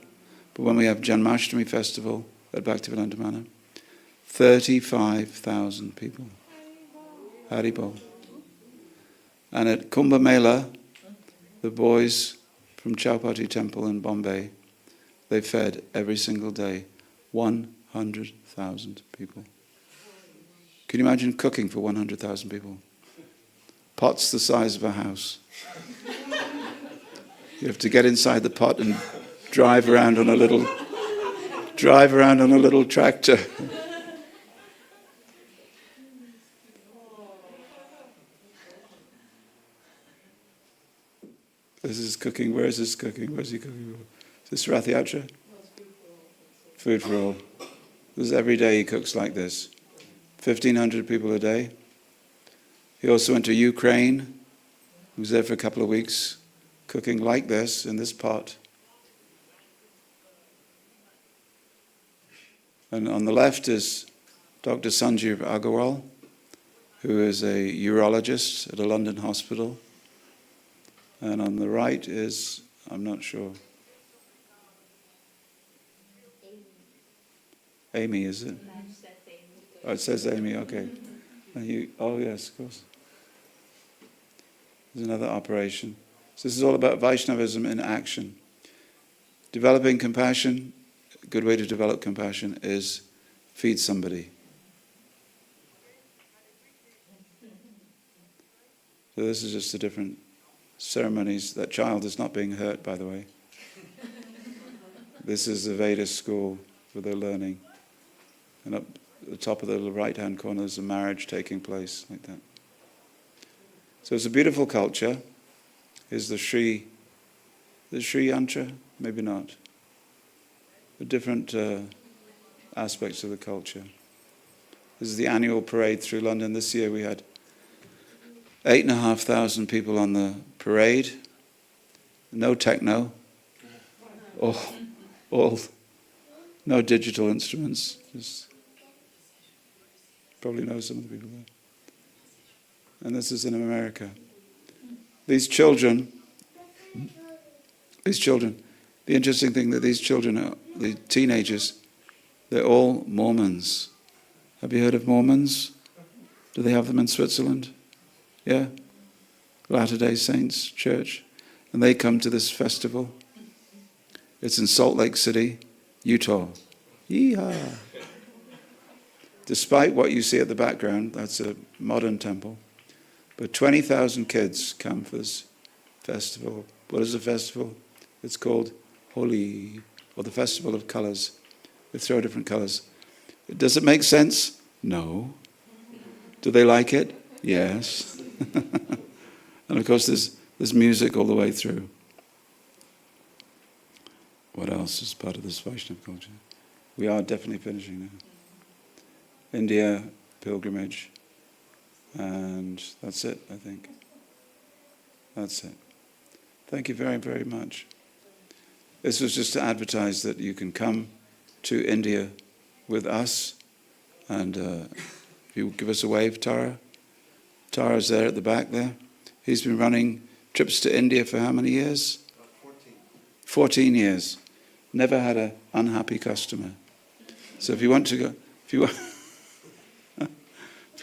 But when we have Janmashtami festival at Bhaktivedanta Manor, 35,000 people. Haribol. And at Kumbh Mela, the boys from Chowpatty Temple in Bombay, they fed every single day 100,000 people. Can you imagine cooking for 100,000 people? Pots the size of a house. You have to get inside the pot and drive around on a little tractor. This is cooking. Where is this cooking? Where's he cooking? Is this Rath Yatra? Food for all. This is every day he cooks like this. 1,500 people a day. He also went to Ukraine. He was there for a couple of weeks, cooking like this in this pot. And on the left is Dr. Sanjeev Agarwal, who is a urologist at a London hospital. And on the right is, I'm not sure. Amy, is it? Oh, it says Amy, okay. Oh, yes, of course. There's another operation. So this is all about Vaishnavism in action. Developing compassion, a good way to develop compassion is feed somebody. So this is just the different ceremonies. That child is not being hurt, by the way. This is the Veda school where they're learning. And up at the top of the right-hand corner is a marriage taking place, like that. So it's a beautiful culture. Is the Sri Yantra? Maybe not. But different aspects of the culture. This is the annual parade through London. This year we had 8,500 people on the parade. No techno. All no digital instruments. Just probably know some of the people there. And this is in America. These children, the interesting thing that these children are, the teenagers, they're all Mormons. Have you heard of Mormons? Do they have them in Switzerland? Yeah? Latter-day Saints Church. And they come to this festival. It's in Salt Lake City, Utah. Yeehaw! Despite what you see at the background, that's a modern temple. But 20,000 kids come for this festival. What is the festival? It's called Holi, or the Festival of Colors. They throw different colors. Does it make sense? No. Do they like it? Yes. And of course there's music all the way through. What else is part of this Vaishnava culture? We are definitely finishing now. India, pilgrimage. And that's it, I think. That's it. Thank you very, very much. This was just to advertise that you can come to India with us. And if you give us a wave, Tara. Tara's there at the back there. He's been running trips to India for how many years? 14 years. Never had an unhappy customer. So if you want to go, if you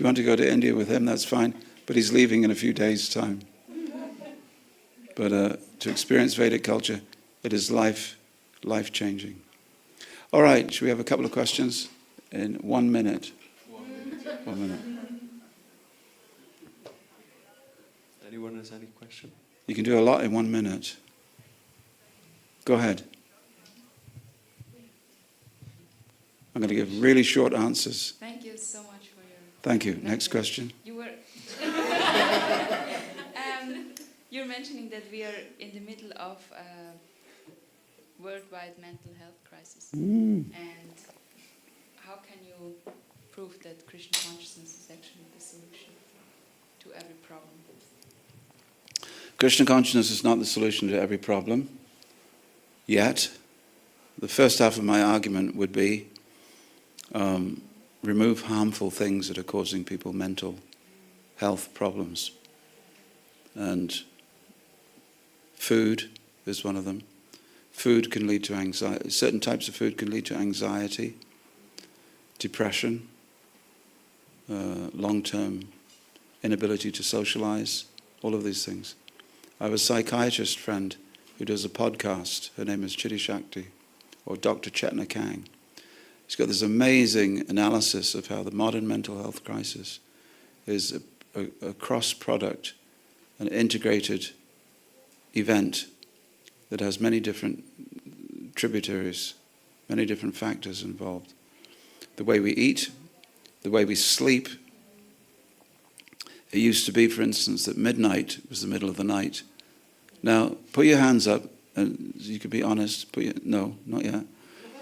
want to go to India with him, that's fine. But he's leaving in a few days' time. But to experience Vedic culture, it is life-changing. All right, should we have a couple of questions in 1 minute? 1 minute. Anyone has any question? You can do a lot in 1 minute. Go ahead. I'm going to give really short answers. Thank you so much for your... Thank you. Next question. You were... you're mentioning that we are in the middle of a worldwide mental health crisis. And how can you prove that Krishna consciousness is actually the solution to every problem? Krishna consciousness is not the solution to every problem. Yet, the first half of my argument would be remove harmful things that are causing people mental health problems. And food is one of them. Food can lead to anxiety. Certain types of food can lead to anxiety, depression, long-term inability to socialize, all of these things. I have a psychiatrist friend who does a podcast. Her name is Chitti Shakti, or Dr. Chetna Kang. He's got this amazing analysis of how the modern mental health crisis is a cross-product, an integrated event that has many different tributaries, many different factors involved. The way we eat, the way we sleep. It used to be, for instance, that midnight was the middle of the night. Now, put your hands up, and you can be honest. No, not yet.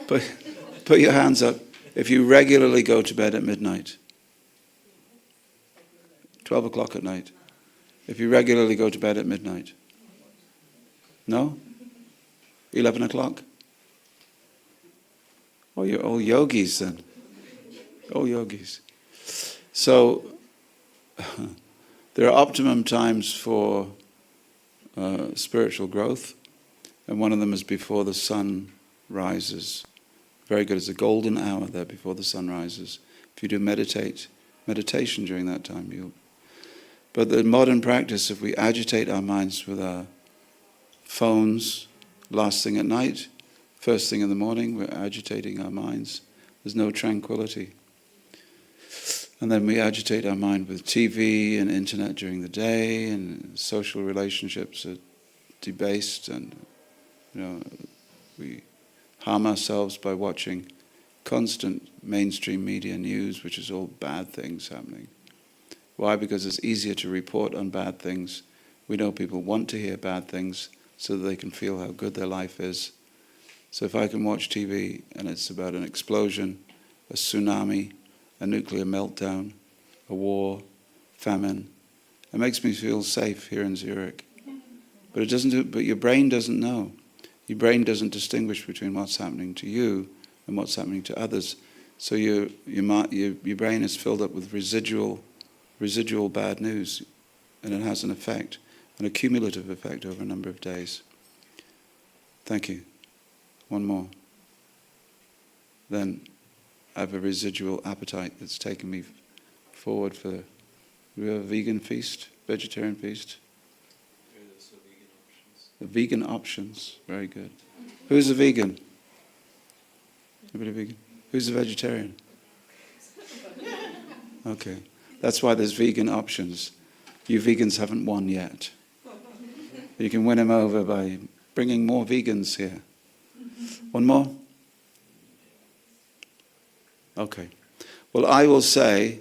Put your hands up if you regularly go to bed at midnight. 12 o'clock at night. If you regularly go to bed at midnight. No? 11 o'clock? Oh, you're all yogis then. All yogis. So, there are optimum times for spiritual growth, and one of them is before the sun rises. Very good. It's a golden hour there before the sun rises. If you do meditation during that time, you'll... But the modern practice, if we agitate our minds with our phones last thing at night, first thing in the morning, we're agitating our minds. There's no tranquility. And then we agitate our mind with TV and internet during the day, and social relationships are debased, and we harm ourselves by watching constant mainstream media news, which is all bad things happening. Why? Because it's easier to report on bad things. We know people want to hear bad things so that they can feel how good their life is. So if I can watch TV and it's about an explosion, a tsunami, a nuclear meltdown, a war, famine, it makes me feel safe here in Zurich. But it doesn't. But your brain doesn't know. Your brain doesn't distinguish between what's happening to you and what's happening to others. So your brain is filled up with residual bad news, and it has an effect, an accumulative effect over a number of days. Thank you. One more. Then I have a residual appetite that's taken me forward for. Do we have a vegan feast, vegetarian feast? The vegan options, very good. Who's a vegan? Everybody vegan? Who's a vegetarian? Okay, that's why there's vegan options. You vegans haven't won yet. You can win them over by bringing more vegans here. One more? Okay. Well, I will say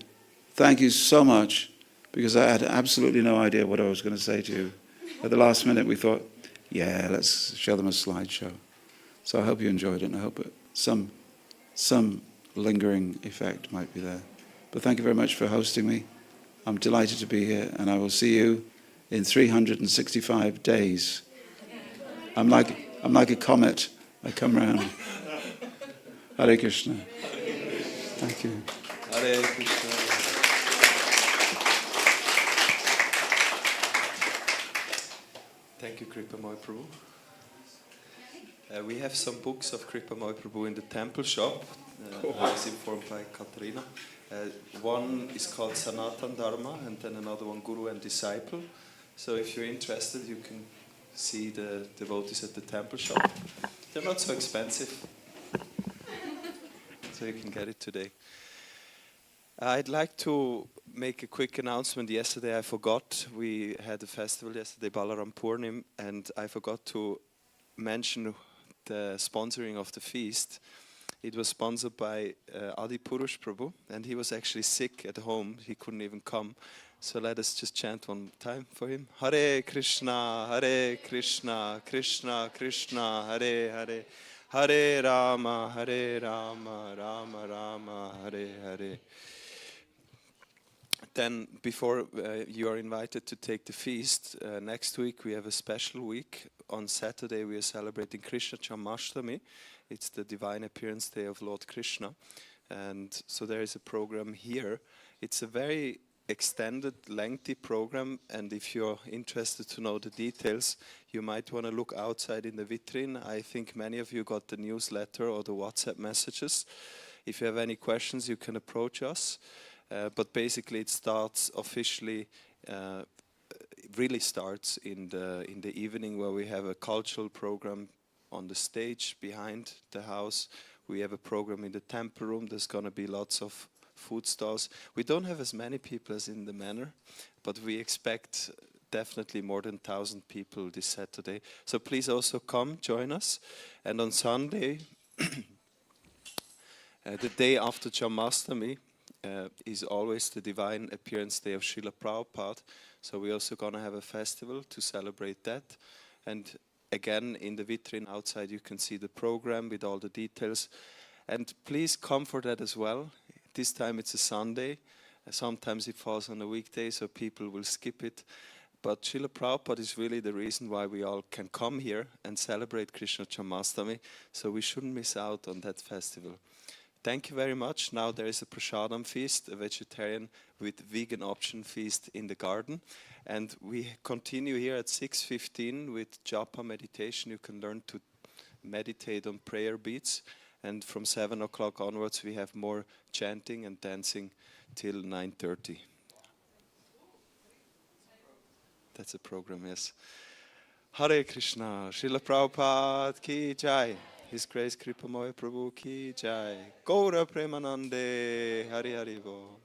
thank you so much, because I had absolutely no idea what I was going to say to you. At the last minute we thought, yeah, let's show them a slideshow. So I hope you enjoyed it, and I hope some lingering effect might be there. But thank you very much for hosting me. I'm delighted to be here, and I will see you in 365 days. I'm like a comet. I come round. Hare Krishna. Thank you. Hare Krishna. Thank you, Kripamoya Prabhu. We have some books of Kripamoya Prabhu in the temple shop. I was informed by Katarina. One is called Sanatan Dharma, and then another one, Guru and Disciple. So if you're interested, you can see the devotees at the temple shop. They're not so expensive, so you can get it today. I'd like to make a quick announcement. Yesterday I forgot. We had a festival yesterday, Balaram Purnim, and I forgot to mention the sponsoring of the feast. It was sponsored by Adi Purush Prabhu, and he was actually sick at home. He couldn't even come. So let us just chant one time for him. Hare Krishna, Krishna Krishna, Hare Hare, Hare Rama, Rama Rama, Hare Hare. Then, before you are invited to take the feast, next week we have a special week. On Saturday we are celebrating Krishna Janmashtami. It's the Divine Appearance Day of Lord Krishna. And so there is a program here. It's a very extended, lengthy program, and if you're interested to know the details, you might want to look outside in the vitrine. I think many of you got the newsletter or the WhatsApp messages. If you have any questions, you can approach us. But basically it starts officially, really starts in the evening, where we have a cultural program on the stage behind the house. We have a program in the temple room. There's going to be lots of food stalls. We don't have as many people as in the manor, but we expect definitely more than 1,000 people this Saturday. So please also come, join us. And on Sunday, the day after Janmashtami, is always the Divine Appearance Day of Srila Prabhupada. So we're also going to have a festival to celebrate that. And again, in the vitrine outside, you can see the program with all the details. And please come for that as well. This time it's a Sunday. Sometimes it falls on a weekday, so people will skip it. But Srila Prabhupada is really the reason why we all can come here and celebrate Krishna Janmashtami. So we shouldn't miss out on that festival. Thank you very much. Now there is a prasadam feast, a vegetarian with vegan option feast in the garden. And we continue here at 6:15 with japa meditation. You can learn to meditate on prayer beats. And from 7 o'clock onwards, we have more chanting and dancing till 9:30. That's a program, yes. Hare Krishna, Srila Prabhupada ki jai. His Grace Kripamoya Prabhu ki jai. Gaura Premanande, Hari Hari Bo.